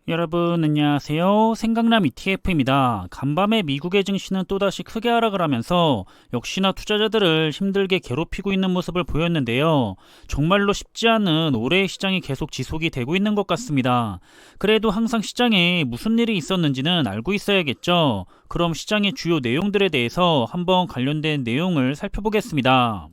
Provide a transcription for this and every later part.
여러분 안녕하세요. 생강남 ETF입니다. 간밤에 미국의 증시는 또다시 크게 하락을 하면서 역시나 투자자들을 힘들게 괴롭히고 있는 모습을 보였는데요. 정말로 쉽지 않은 올해의 시장이 계속 지속이 되고 있는 것 같습니다. 그래도 항상 시장에 무슨 일이 있었는지는 알고 있어야겠죠. 그럼 시장의 주요 내용들에 대해서 한번 관련된 내용을 살펴보겠습니다.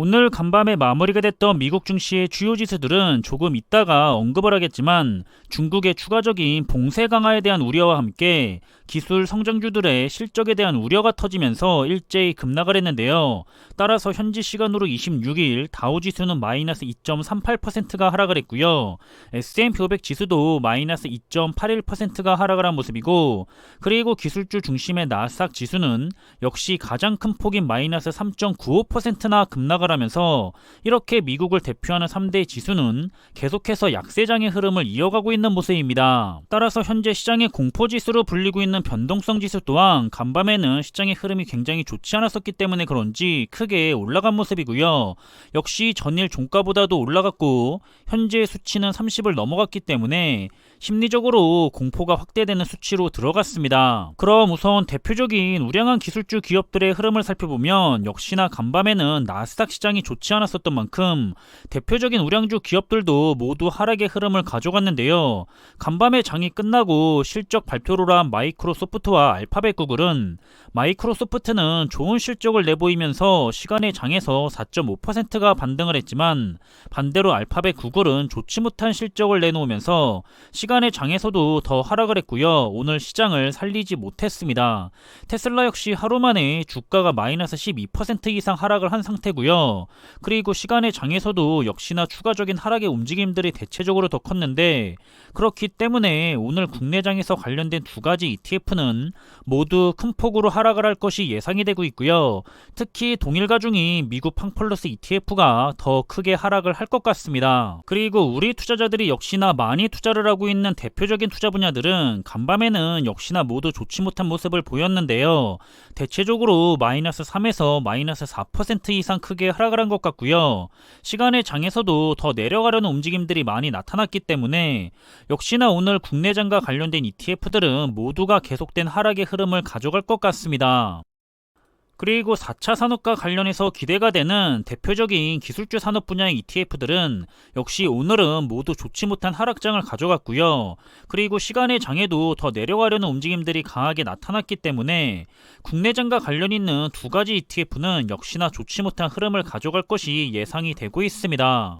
오늘 간밤에 마무리가 됐던 미국 증시의 주요 지수들은 조금 있다가 언급을 하겠지만 중국의 추가적인 봉쇄 강화에 대한 우려와 함께 기술 성장주들의 실적에 대한 우려가 터지면서 일제히 급락을 했는데요. 따라서 현지 시간으로 26일 다우지수는 마이너스 2.38%가 하락을 했고요. S&P 500 지수도 마이너스 2.81%가 하락을 한 모습이고, 그리고 기술주 중심의 나스닥 지수는 역시 가장 큰 폭인 마이너스 3.95%나 급락을 하면서 이렇게 미국을 대표하는 3대 지수는 계속해서 약세장의 흐름을 이어가고 있는 모습입니다. 따라서 현재 시장의 공포지수로 불리고 있는 변동성 지수 또한 간밤에는 시장의 흐름이 굉장히 좋지 않았었기 때문에 그런지 크게 올라간 모습이고요. 역시 전일 종가보다도 올라갔고 현재 수치는 30을 넘어갔기 때문에 심리적으로 공포가 확대되는 수치로 들어갔습니다. 그럼 우선 대표적인 우량한 기술주 기업들의 흐름을 살펴보면 역시나 간밤에는 나스닥 시장이 좋지 않았었던 만큼 대표적인 우량주 기업들도 모두 하락의 흐름을 가져갔는데요. 간밤에 장이 끝나고 실적 발표를 한 마이크로소프트와 알파벳 구글은 마이크로소프트는 좋은 실적을 내보이면서 시간의 장에서 4.5%가 반등을 했지만 반대로 알파벳 구글은 좋지 못한 실적을 내놓으면서 시간의 장에서도 더 하락을 했고요. 오늘 시장을 살리지 못했습니다. 테슬라 역시 하루 만에 주가가 마이너스 12% 이상 하락을 한 상태고요. 그리고 시간의 장에서도 역시나 추가적인 하락의 움직임들이 대체적으로 더 컸는데, 그렇기 때문에 오늘 국내장에서 관련된 두 가지 ETF는 모두 큰 폭으로 하락을 할 것이 예상이 되고 있고요. 특히 동일가중인 미국 팡플러스 ETF가 더 크게 하락을 할 것 같습니다. 그리고 우리 투자자들이 역시나 많이 투자를 하고 있는 대표적인 투자 분야들은 간밤에는 역시나 모두 좋지 못한 모습을 보였는데요. 대체적으로 마이너스 3에서 마이너스 4% 이상 크게 하락을 한 것 같고요. 시간의 장에서도 더 내려가려는 움직임들이 많이 나타났기 때문에 역시나 오늘 국내장과 관련된 ETF들은 모두가 계속된 하락의 흐름을 가져갈 것 같습니다. 그리고 4차 산업과 관련해서 기대가 되는 대표적인 기술주 산업 분야의 ETF들은 역시 오늘은 모두 좋지 못한 하락장을 가져갔고요. 그리고 시간의 장에도 더 내려가려는 움직임들이 강하게 나타났기 때문에 국내장과 관련 있는 두 가지 ETF는 역시나 좋지 못한 흐름을 가져갈 것이 예상이 되고 있습니다.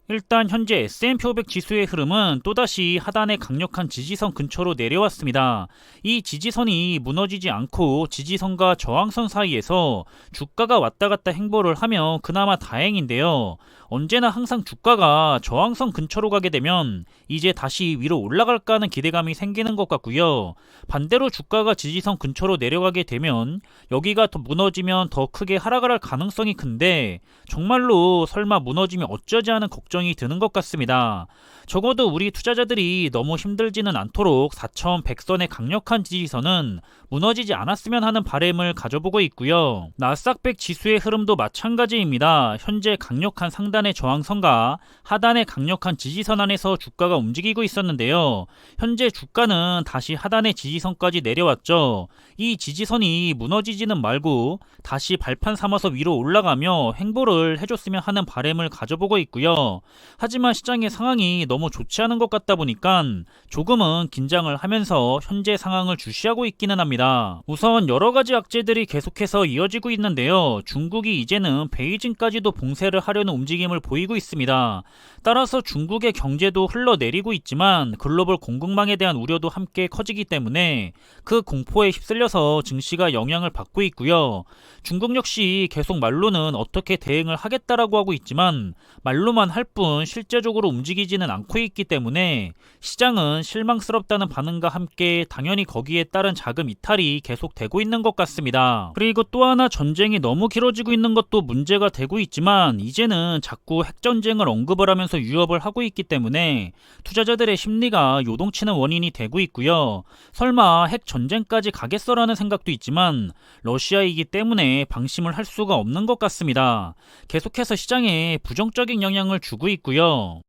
일단 현재 S&P 500 지수의 흐름은 또다시 하단의 강력한 지지선 근처로 내려왔습니다. 이 지지선이 무너지지 않고 지지선과 저항선 사이에서 주가가 왔다 갔다 행보를 하면 그나마 다행인데요. 언제나 항상 주가가 저항선 근처로 가게 되면 이제 다시 위로 올라갈까 하는 기대감이 생기는 것 같고요. 반대로 주가가 지지선 근처로 내려가게 되면 여기가 더 무너지면 더 크게 하락을 할 가능성이 큰데, 정말로 설마 무너지면 어쩌지 하는 걱정이 드는 것 같습니다. 적어도 우리 투자자들이 너무 힘들지는 않도록 4,100선의 강력한 지지선은 무너지지 않았으면 하는 바람을 가져보고 있고요. 나스닥 100 지수의 흐름도 마찬가지입니다. 현재 강력한 상단의 저항선과 하단의 강력한 지지선 안에서 주가가 움직이고 있었는데요. 현재 주가는 다시 하단의 지지선까지 내려왔죠. 이 지지선이 무너지지는 말고 다시 발판 삼아서 위로 올라가며 행보를 해줬으면 하는 바람을 가져보고 있고요. 하지만 시장의 상황이 너무 좋지 않은 것 같다 보니까 조금은 긴장을 하면서 현재 상황을 주시하고 있기는 합니다. 우선 여러가지 악재들이 계속해서 이어지고 있는데요. 중국이 이제는 베이징까지도 봉쇄를 하려는 움직임을 보이고 있습니다. 따라서 중국의 경제도 흘러내리고 있지만 글로벌 공급망에 대한 우려도 함께 커지기 때문에 그 공포에 휩쓸려서 증시가 영향을 받고 있고요. 중국 역시 계속 말로는 어떻게 대응을 하겠다라고 하고 있지만 말로만 할 뿐 실제적으로 움직이지는 않고 있기 때문에 시장은 실망스럽다는 반응과 함께 당연히 거기에 따른 자금 이탈이 계속되고 있는 것 같습니다. 그리고 또 하나, 전쟁이 너무 길어지고 있는 것도 문제가 되고 있지만 이제는 자꾸 핵전쟁을 언급을 하면서 위협을 하고 있기 때문에 투자자들의 심리가 요동치는 원인이 되고 있고요. 설마 핵전쟁까지 가겠어라는 생각도 있지만 러시아이기 때문에 방심을 할 수가 없는 것 같습니다. 계속해서 시장에 부정적인 영향을 주고 있고요.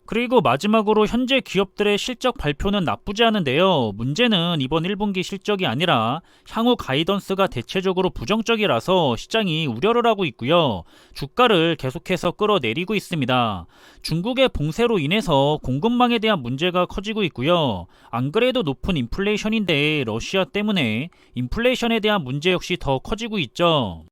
그리고 마지막으로 현재 기업들의 실적 발표는 나쁘지 않은데요. 문제는 이번 1분기 실적이 아니라 향후 가이던스가 대체적으로 부정적이라서 시장이 우려를 하고 있고요. 주가를 계속해서 끌어내리고 있습니다. 중국의 봉쇄로 인해서 공급망에 대한 문제가 커지고 있고요. 안 그래도 높은 인플레이션인데 러시아 때문에 인플레이션에 대한 문제 역시 더 커지고 있죠.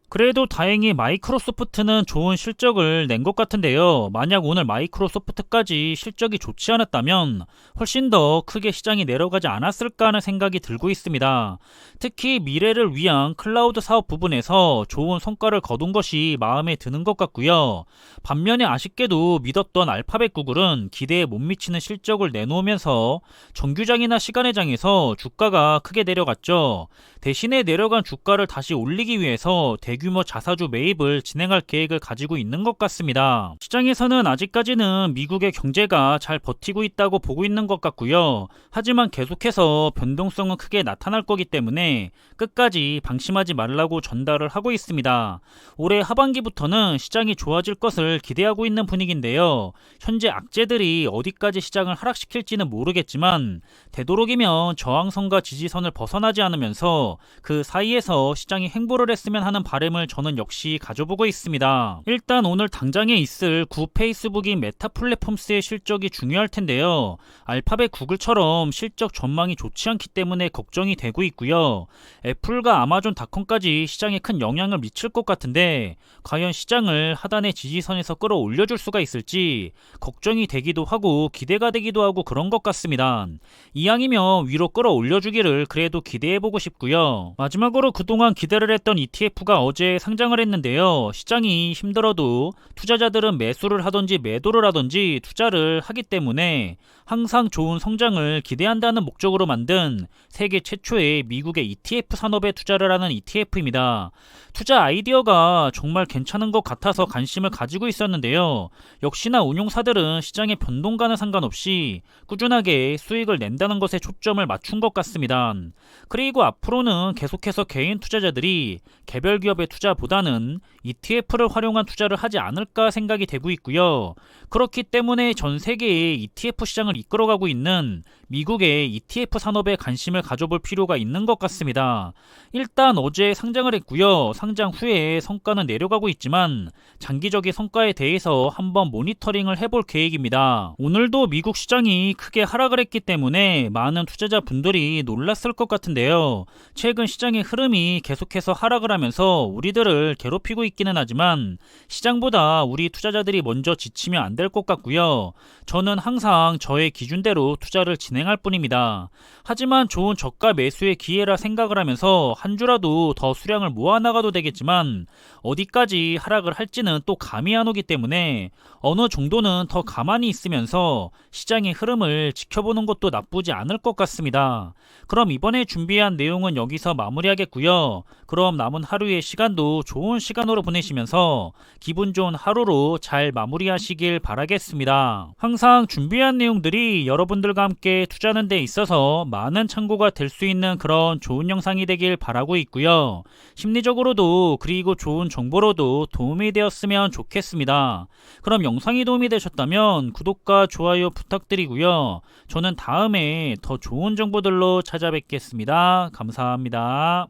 그래도 다행히 마이크로소프트는 좋은 실적을 낸 것 같은데요. 만약 오늘 마이크로소프트까지 실적이 좋지 않았다면 훨씬 더 크게 시장이 내려가지 않았을까 하는 생각이 들고 있습니다. 특히 미래를 위한 클라우드 사업 부분에서 좋은 성과를 거둔 것이 마음에 드는 것 같고요. 반면에 아쉽게도 믿었던 알파벳 구글은 기대에 못 미치는 실적을 내놓으면서 정규장이나 시간외장에서 주가가 크게 내려갔죠. 대신에 내려간 주가를 다시 올리기 위해서 대규모 자사주 매입을 진행할 계획을 가지고 있는 것 같습니다. 시장에서는 아직까지는 미국의 경제가 잘 버티고 있다고 보고 있는 것 같고요. 하지만 계속해서 변동성은 크게 나타날 거기 때문에 끝까지 방심하지 말라고 전달을 하고 있습니다. 올해 하반기부터는 시장이 좋아질 것을 기대하고 있는 분위기인데요. 현재 악재들이 어디까지 시장을 하락시킬지는 모르겠지만 되도록이면 저항선과 지지선을 벗어나지 않으면서 그 사이에서 시장이 횡보를 했으면 하는 바람을 저는 역시 가져보고 있습니다. 일단 오늘 당장에 있을 구 페이스북인 메타 플랫폼스의 실적이 중요할 텐데요. 알파벳 구글처럼 실적 전망이 좋지 않기 때문에 걱정이 되고 있고요. 애플과 아마존닷컴까지 시장에 큰 영향을 미칠 것 같은데 과연 시장을 하단의 지지선에서 끌어올려줄 수가 있을지 걱정이 되기도 하고 기대가 되기도 하고 그런 것 같습니다. 이왕이면 위로 끌어올려주기를 그래도 기대해보고 싶고요. 마지막으로 그동안 기대를 했던 ETF가 어제 상장을 했는데요. 시장이 힘들어도 투자자들은 매수를 하던지 매도를 하던지 투자를 하기 때문에 항상 좋은 성장을 기대한다는 목적으로 만든 세계 최초의 미국의 ETF 산업에 투자를 하는 ETF입니다. 투자 아이디어가 정말 괜찮은 것 같아서 관심을 가지고 있었는데요. 역시나 운용사들은 시장의 변동과는 상관없이 꾸준하게 수익을 낸다는 것에 초점을 맞춘 것 같습니다. 그리고 앞으로는 계속해서 개인 투자자들이 개별 기업의 투자보다는 ETF를 활용한 투자를 하지 않을까 생각이 되고 있고요. 그렇기 때문에 전 세계의 ETF 시장을 이끌어가고 있는 미국의 ETF 산업에 관심을 가져볼 필요가 있는 것 같습니다. 일단 어제 상장을 했고요. 상장 후에 성과는 내려가고 있지만 장기적인 성과에 대해서 한번 모니터링을 해볼 계획입니다. 오늘도 미국 시장이 크게 하락을 했기 때문에 많은 투자자분들이 놀랐을 것 같은데요. 최근 시장의 흐름이 계속해서 하락을 하면서 우리들을 괴롭히고 있기는 하지만 시장보다 우리 투자자들이 먼저 지치면 안 될 것 같고요. 저는 항상 저의 기준대로 투자를 진행할 뿐입니다. 하지만 좋은 저가 매수의 기회라 생각을 하면서 한 주라도 더 수량을 모아나가도 되겠지만 어디까지 하락을 할지는 또 감이 안 오기 때문에 어느 정도는 더 가만히 있으면서 시장의 흐름을 지켜보는 것도 나쁘지 않을 것 같습니다. 그럼 이번에 준비한 내용은 여기서 마무리하겠고요. 그럼 남은 하루의 시간도 좋은 시간으로 보내시면서 기분 좋은 하루로 잘 마무리하시길 바라겠습니다. 항상 준비한 내용들이 여러분들과 함께 투자하는 데 있어서 많은 참고가 될 수 있는 그런 좋은 영상이 되길 바라고 있고요. 심리적으로도 그리고 좋은 정보로도 도움이 되었으면 좋겠습니다. 그럼 영상이 도움이 되셨다면 구독과 좋아요 부탁드리고요. 저는 다음에 더 좋은 정보들로 찾아뵙겠습니다. 감사합니다.